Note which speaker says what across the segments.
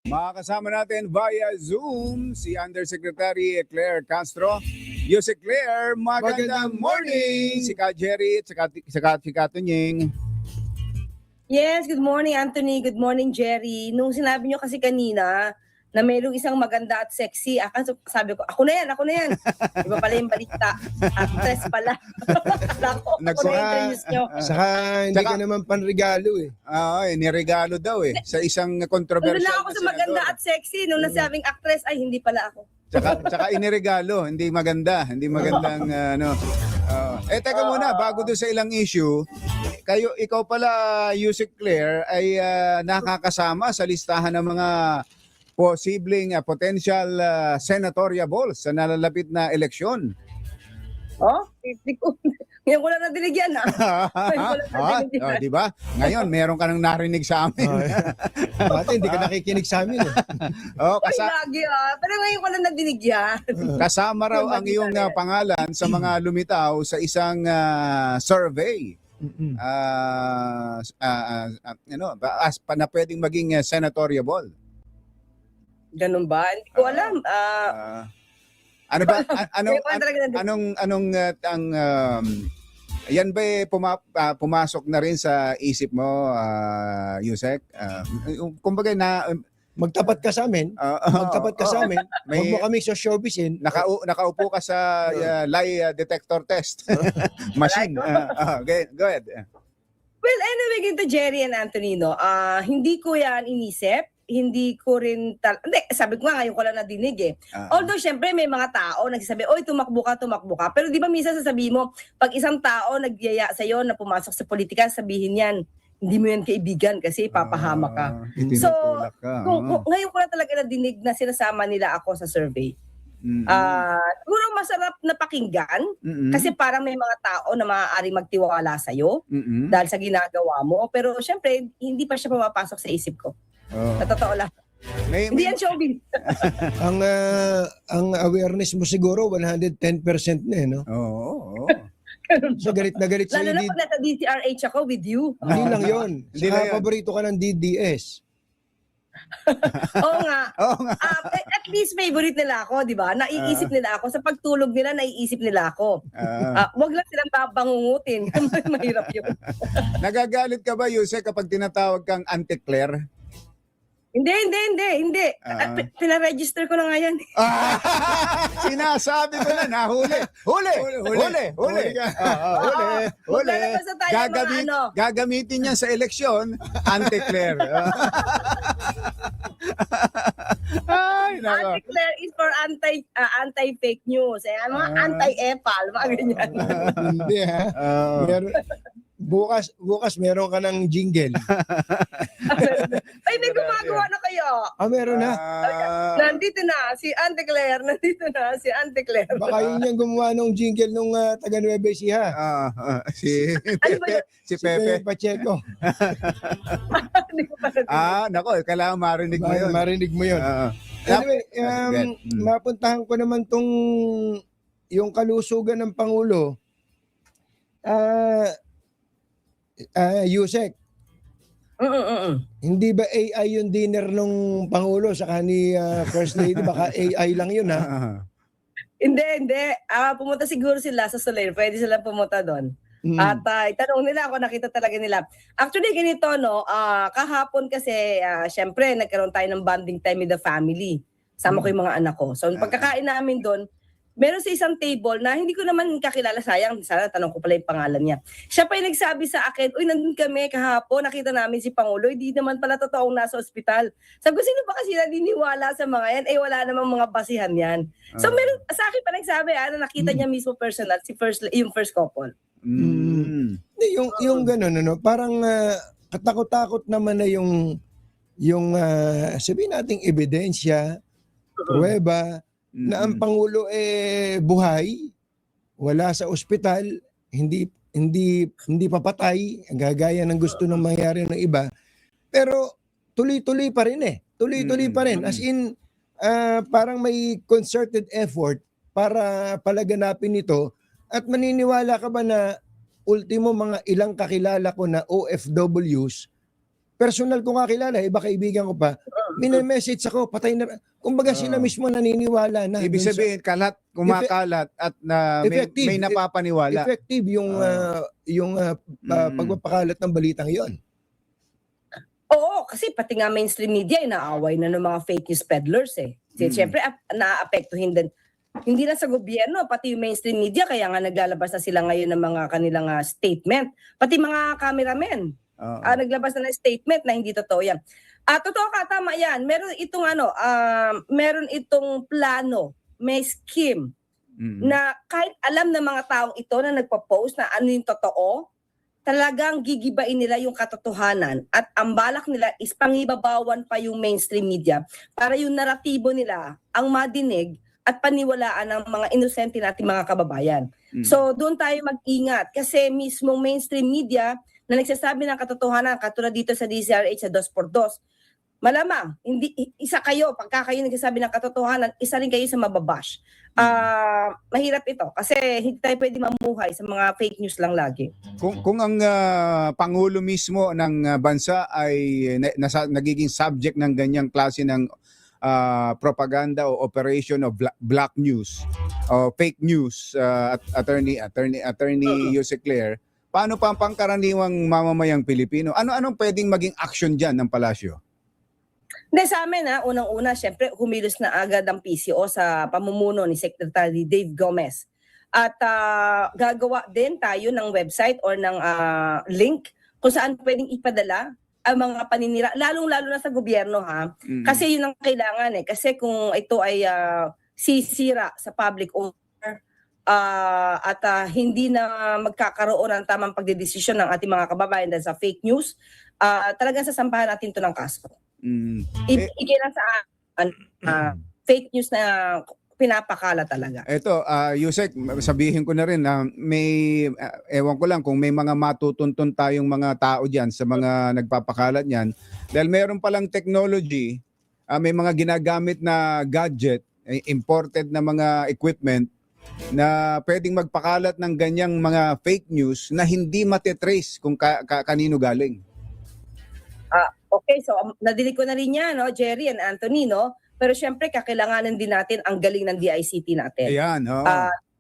Speaker 1: Makakasama natin via Zoom si Undersecretary Claire Castro. Yusek Claire, magandang morning! Si Ka Jerry at si Ka Tunying.
Speaker 2: Yes, good morning Anthony, good morning Jerry. Nung sinabi nyo kasi kanina na mayroong isang maganda at sexy, sabi ko, ako na yan. Iba pala yung balita. Actress pala. Ako na introduce nyo.
Speaker 3: Saka hindi ka naman panregalo eh.
Speaker 1: Oo, niregalo daw sa isang controversial
Speaker 2: Nandun lang ako sa maganda at sexy. Nung nasabing actress, ay hindi pala ako.
Speaker 1: Tsaka iniregalo, hindi magandang teka muna, bago doon sa ilang issue, ikaw pala, Yusek Claire, ay nakakasama sa listahan ng mga posibleng potential senatorial balls sa nalalapit na eleksyon.
Speaker 2: Oh, ngayon ko lang nadinig yan
Speaker 1: di ba? Ngayon, meron ka nang narinig sa amin.
Speaker 3: Dati hindi ka nakikinig sa amin eh.
Speaker 2: Lagi pero ngayon ko lang nadinig yan.
Speaker 1: Kasama raw ang iyong pangalan sa mga lumitaw sa isang survey. Na pwedeng maging senatorial ball.
Speaker 2: Ganun ba? Hindi ko alam.
Speaker 1: Ano ba yan ba pumasok na rin sa isip mo, Yusek? Kumbaga na
Speaker 3: magtapat ka sa amin. Huwag mo kami sa showbizin.
Speaker 1: Nakaupo ka sa lie detector test machine. Go ahead.
Speaker 2: Well, anyway, ganito Jerry and Anthony, hindi ko yan inisip. Hindi ko rin, sabi ko nga, ngayon ko lang nadinig eh. Although, syempre, may mga tao nagsasabi, oy, tumakbo ka. Pero di ba minsan sasabihin mo, pag isang tao nagyaya sa'yo na pumasok sa politika, sabihin yan, hindi mo yan kaibigan kasi papahama ka. So, ngayon ko lang talaga nadinig na sinasama nila ako sa survey. Siguro masarap na pakinggan kasi parang may mga tao na maaaring magtiwala sa'yo dahil sa ginagawa mo. Pero syempre, hindi pa siya pumapasok sa isip ko. Sa totoo lang. Hindi yan showbiz.
Speaker 3: ang awareness mo siguro 110% na eh, no?
Speaker 1: Oo.
Speaker 3: So galit na galit
Speaker 2: sa'yo. Lalo na pag nasa DCRH ako with you.
Speaker 3: Hindi lang yun. Saka paborito ka ng DDS.
Speaker 2: Oo nga. At least favorite nila ako, di ba? Naiisip nila ako. Sa pagtulog nila, naiisip nila ako. Wag lang silang babangungutin. Mahirap yun.
Speaker 1: Nagagalit ka ba, Yusek, kapag tinatawag kang Auntie Claire?
Speaker 2: Hindi. Pinaregister ko na nga yan.
Speaker 1: Sinasabi ko na, nahuli. Huli. Gagamitin niya sa eleksyon, Auntie Claire.
Speaker 2: Auntie Claire is for anti-fake news. Mga anti-epal, mga ganyan.
Speaker 3: Hindi ha. Bukas meron ka ng jingle.
Speaker 2: Ay, may gumagawa na kayo.
Speaker 3: Meron na.
Speaker 2: Nandito na si Auntie Claire.
Speaker 3: Baka yun yung gumawa ng jingle nung taga Nueva Ecija.
Speaker 1: Si Pepe
Speaker 3: Pacheco.
Speaker 1: Nako, kailangan marinig mo yun.
Speaker 3: Marinig mo yun. Anyway, mapuntahan ko naman yung kalusugan ng Pangulo. Yusek, hindi ba AI yung dinner nung Pangulo saka ni First Lady? Baka AI lang yun ha?
Speaker 2: Hindi. Pumunta siguro sila sa Soler. Pwede sila pumunta doon. At itanong nila ako, nakita talaga nila. Actually, ganito, kahapon kasi, syempre, nagkaroon tayo ng bonding time with the family. Sama ko yung mga anak ko. So, pagkakain namin doon, meron sa isang table na hindi ko naman kakilala, sayang, sana tanong ko pala yung pangalan niya. Siya pa yung nagsabi sa akin, uy, nandun kami kahapon, nakita namin si Pangulo, hindi naman pala totoong nasa ospital. Sabi ko, sino ba kasi naniniwala sa mga yan? Wala namang mga basihan yan. So meron, sa akin pa nagsabi, na nakita niya mismo personal, yung first couple.
Speaker 3: Yung gano'n, parang katakot-takot naman na yung sabihin nating ebidensya, pruweba, na ang Pangulo buhay, wala sa ospital, hindi papatay, gagaya ng gusto ng mangyari ng iba, pero tuloy-tuloy pa rin tuloy-tuloy pa rin, as in parang may concerted effort para palaganapin ito. At maniniwala ka ba na ultimo mga ilang kakilala ko na OFWs personal ko nga kilala, iba kaibigan ko pa, message ako, patay na. Kumbaga sila mismo naniniwala na.
Speaker 1: Ibig
Speaker 3: dun sa-
Speaker 1: sabihin, kumakalat at na
Speaker 3: Effective.
Speaker 1: may napapaniwala.
Speaker 3: effective yung pagpapakalat ng balitang yon.
Speaker 2: Oo, kasi pati nga mainstream media, inaaway na ng mga fake news peddlers eh. Siyempre, naapektuhin din. Hindi lang sa gobyerno, pati yung mainstream media, kaya nga naglalabas na sila ngayon ng mga kanilang statement. Pati mga cameramen,
Speaker 1: Oo.
Speaker 2: naglabas na ng statement na hindi totoo yan. Totoo ka, tama yan. Meron itong plano, may scheme, na kahit alam ng mga taong ito na nagpo-post na ano yung totoo, talagang gigibain nila yung katotohanan at ang balak nila is pangibabawan pa yung mainstream media para yung naratibo nila ang madinig at paniwalaan ng mga inosente nating mga kababayan. So doon tayo mag-ingat kasi mismo mainstream media na nagsasabi ng katotohanan katulad dito sa DZRH sa 2x2, malamang, isa kayo, pagka kayo nagsasabi ng katotohanan, isa rin kayo sa mababash. Mahirap ito kasi hindi tayo pwede mamuhay sa mga fake news lang lagi.
Speaker 1: Kung ang Pangulo mismo ng bansa ay nagiging subject ng ganyang klase ng propaganda o operation of black news o fake news, attorney Yusek Claire, paano pa ang pangkaraniwang mamamayang Pilipino? Anong pwedeng maging action diyan ng palasyo?
Speaker 2: Hindi, sa amin unang-una, syempre, humilos na agad ang PCO sa pamumuno ni Secretary Dave Gomez. At gagawa din tayo ng website or ng link kung saan pwedeng ipadala ang mga paninira, lalong-lalo na sa gobyerno Kasi yun ang kailangan Kasi kung ito ay sisira sa public order at hindi na magkakaroon ng tamang pagdedesisyon ng ating mga kababayan dahil sa fake news, talagang sasampahan natin ito ng kaso. Ibigay na sa fake news na pinapakala talaga.
Speaker 1: Ito, Yusek, sabihin ko na rin na may, ewan ko lang kung may mga matutuntun tayong mga tao dyan sa mga nagpapakalat niyan. Dahil meron palang technology, may mga ginagamit na gadget, imported na mga equipment na pwedeng magpakalat ng ganyang mga fake news na hindi matetrace kung kanino galing.
Speaker 2: Okay, so nadinig ko na rin yan, Jerry and Anthony, Pero syempre, kakailanganin din natin ang galing ng DICT natin.
Speaker 1: Ayan,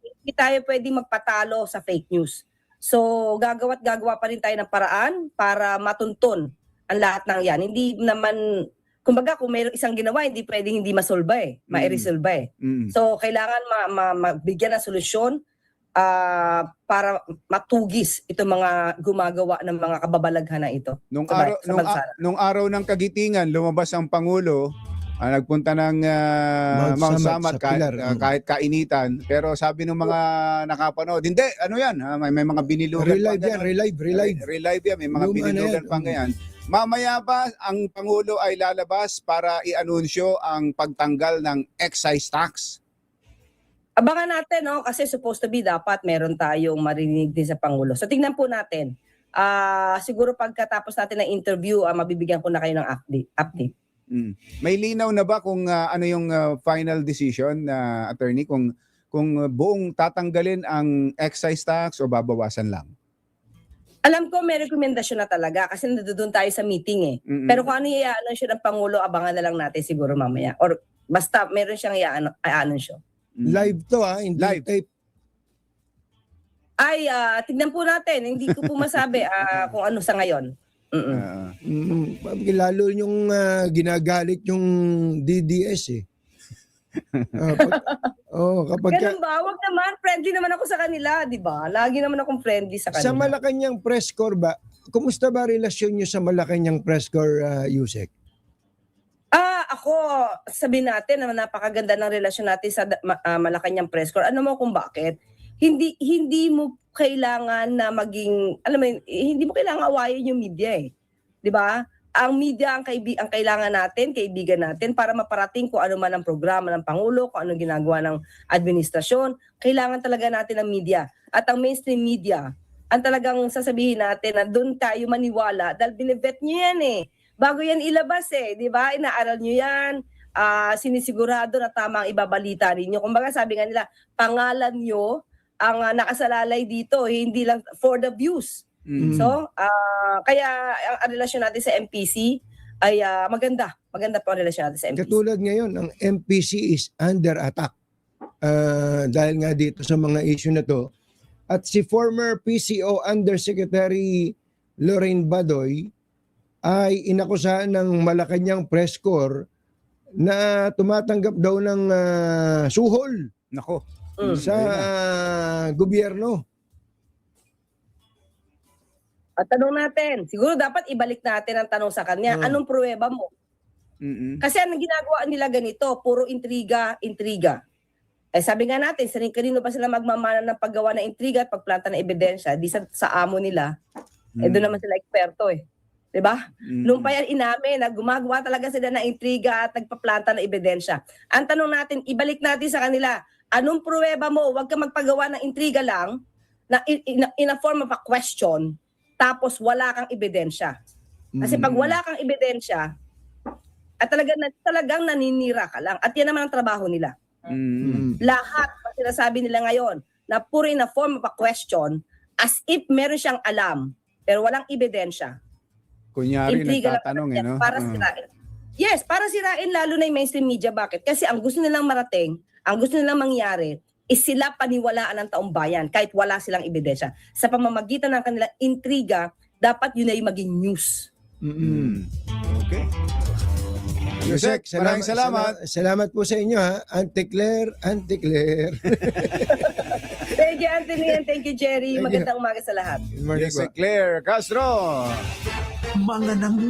Speaker 2: Hindi tayo pwedeng magpatalo sa fake news. So, gagawa pa rin tayo ng paraan para matuntun ang lahat ng yan. Hindi naman, kumbaga, kung mayroong isang ginawa, hindi pwedeng hindi masolba ma-resolve So, kailangan mabigyan ng solusyon para matugis itong mga gumagawa ng mga kababalaghan na ito.
Speaker 1: Nung araw ng kagitingan, lumabas ang Pangulo, nagpunta ng Mount Samat kahit kainitan. Pero sabi ng mga nakapanood, hindi, ano yan? May mga binilugan
Speaker 3: Relive
Speaker 1: yan, may mga binilugan pang ganyan. Mamaya ba ang Pangulo ay lalabas para i-anunsyo ang pagtanggal ng excise tax?
Speaker 2: Abangan natin, kasi supposed to be dapat meron tayong marinig din sa Pangulo. So tingnan po natin. Siguro pagkatapos natin ng interview, mabibigyan ko na kayo ng update.
Speaker 1: May linaw na ba kung ano yung final decision na attorney kung buong tatanggalin ang excise tax o babawasan lang?
Speaker 2: Alam ko may rekomendasyon na talaga kasi nandoon tayo sa meeting Pero kung ano i-anunsyo ng Pangulo, abangan na lang natin siguro mamaya. Or basta meron siyang i-anunsyo.
Speaker 3: Live to hindi
Speaker 1: Live.
Speaker 3: tape.
Speaker 2: Ay, tignan po natin. Hindi ko po masabi kung ano sa ngayon.
Speaker 3: Lalo yung ginagalit yung DDS kapag
Speaker 2: Ganun ba? Wag naman. Friendly naman ako sa kanila, di ba? Lagi naman akong friendly sa kanila.
Speaker 3: sa Malacanang press corps ba, kumusta ba relasyon nyo sa Malacanang press corps, Yusek?
Speaker 2: Ako, sabihin natin na napakaganda ng relasyon natin sa Malacanang press corps. Ano mo kung bakit? Hindi mo kailangan na maging, hindi mo kailangan awayin yung media 'Di ba? Ang media ang kailangan natin, kaibigan natin para maparating kung ano man ang programa ng Pangulo, kung anong ginagawa ng administrasyon. Kailangan talaga natin ng media. At ang mainstream media, ang talagang sasabihin natin na doon tayo maniwala dahil binivet nyo yan Bago yan ilabas di ba? Inaaral nyo yan. Sinisigurado na tama ang ibabalita ninyo. Kumbaga sabi nga nila, pangalan nyo ang nakasalalay dito, hindi lang for the views. So, kaya ang relasyon natin sa MPC ay maganda. Maganda po ang relasyon natin sa MPC.
Speaker 3: Katulad ngayon, ang MPC is under attack. Dahil nga dito sa mga issue na to. At si former PCO Undersecretary Lorraine Badoy ay inakusahan ng Malacanang Press Corps na tumatanggap daw ng suhol
Speaker 1: Nako.
Speaker 3: sa gobyerno.
Speaker 2: At tanong natin, siguro dapat ibalik natin ang tanong sa kanya, anong pruweba mo?
Speaker 1: Mm-mm.
Speaker 2: Kasi ang ginagawa nila ganito, puro intriga. Eh sabi nga natin, kanino pa sila magmamana ng paggawa ng intriga at pagplanta ng ebidensya, di sa amo nila, eh doon naman sila eksperto eh. Diba? Nung pa yan inamin na gumagawa talaga sila ng intriga at nagpaplanta ng ebidensya. Ang tanong natin, ibalik natin sa kanila, anong pruweba mo? Huwag ka magpagawa ng intriga lang na in a form of a question, tapos wala kang ebidensya. Kasi pag wala kang ebidensya, at talagang naninira ka lang. At yan naman ang trabaho nila. Lahat ang sinasabi nila ngayon na puro in a form of a question as if meron siyang alam pero walang ebidensya.
Speaker 1: Kunyari,
Speaker 2: Intriga lang
Speaker 1: nagtatanong
Speaker 2: yan,
Speaker 1: no?
Speaker 2: para sirain. Yes, para sirain lalo na yung mainstream media. Bakit? Kasi ang gusto nilang marating, ang gusto nilang mangyari is sila paniwalaan ng taong bayan kahit wala silang ebidensya. Sa pamamagitan ng kanilang intriga, dapat yun ay maging news.
Speaker 1: Okay. Yusek, maraming salamat.
Speaker 3: Salamat po sa inyo ha. Auntie Claire.
Speaker 2: Thank you, Anthony, and thank you, Jerry.
Speaker 3: Thank you.
Speaker 2: Magandang umaga sa lahat.
Speaker 3: Good morning po.
Speaker 1: Yusek Claire Castro.
Speaker 4: Mga nang